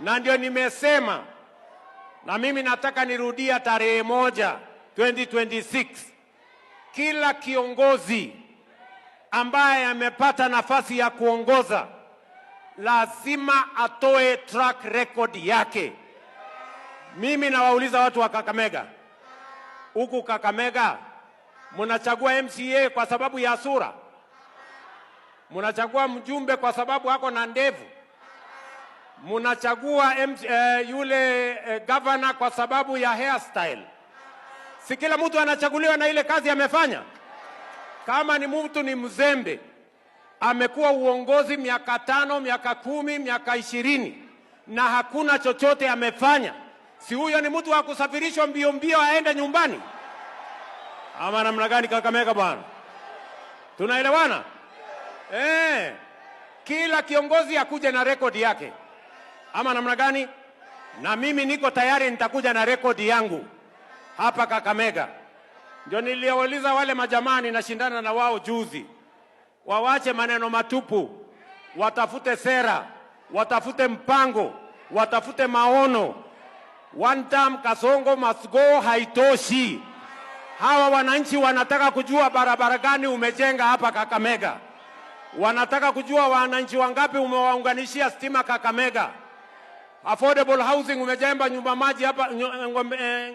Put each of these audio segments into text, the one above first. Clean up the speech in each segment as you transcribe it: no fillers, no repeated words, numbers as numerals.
Na ndio nimesema, na mimi nataka nirudia tarehe 1 2026, kila kiongozi ambaye amepata nafasi ya kuongoza lazima atoe track record yake. Mimi nawauliza watu wa Kakamega, huku Kakamega mnachagua MCA kwa sababu ya sura? Mnachagua mjumbe kwa sababu ako na ndevu? Mnachagua yule governor kwa sababu ya hairstyle? Si kila mtu anachaguliwa na ile kazi amefanya? Kama ni mtu ni mzembe, amekuwa uongozi miaka 5, miaka 10, miaka 20 na hakuna chochote amefanya, si huyo ni mtu wa kusafirishwa mbio mbio aende nyumbani? Ama namna gani Kakamega bwana? Tunaelewana? Kila kiongozi akuje na rekodi yake. Ama namna gani? Na mimi niko tayari, nitakuja na rekodi yangu hapa Kakamega. Ndio niliwauliza wale majamaa ninashindana na wao juzi, wawache maneno matupu, watafute sera, watafute mpango, watafute maono. One term Kasongo must go haitoshi. Hawa wananchi wanataka kujua barabara gani umejenga hapa Kakamega. Wanataka kujua wananchi wangapi umewaunganishia stima Kakamega. Affordable housing umejenga nyumba maji hapa,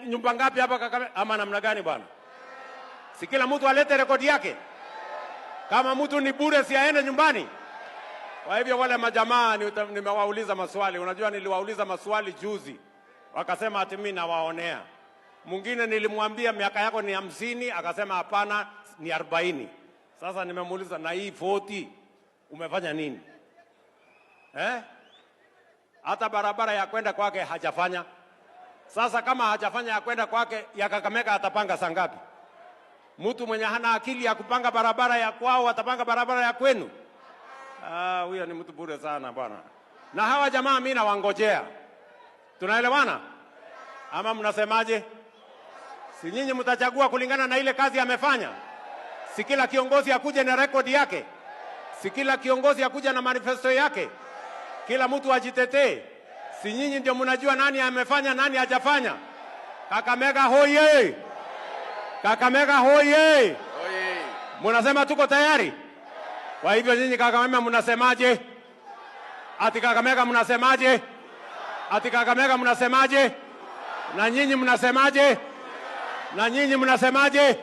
nyumba ngapi hapa Kakamega? Ama namna gani bwana? Si kila mtu alete rekodi yake. Kama mtu ni bure si aende nyumbani. Kwa hivyo wale majamaa nimewauliza maswali. Unajua niliwauliza maswali juzi, wakasema ati mimi nawaonea. Mwingine nilimwambia miaka yako ni 50, akasema hapana ni 40. Sasa nimemuuliza na hii 40 umefanya nini? Hata barabara ya kwenda kwake hajafanya. Sasa kama hajafanya ya kwenda kwake, ya Kakamega atapanga saa ngapi? Mtu mwenye hana akili ya kupanga barabara ya kwao atapanga barabara ya kwenu? Huyo ni mtu bure sana bwana. Na hawa jamaa mimi nawangojea. Tunaelewana? Ama mnasemaje? Si nyinyi mtachagua kulingana na ile kazi amefanya? Si kila kiongozi akuje na rekodi yake? Si kila kiongozi akuje na manifesto yake? Kila mtu ajitetee? Si nyinyi ndio mnajua nani amefanya nani hajafanya? Kakamega hoye! Kakamega hoye! Mnasema tuko tayari? Kwa hivyo nyinyi Kakamega mnasemaje? Ati Kakamega mnasemaje? Ati Kakamega mnasemaje? Na nyinyi mnasemaje? Na nyinyi mnasemaje?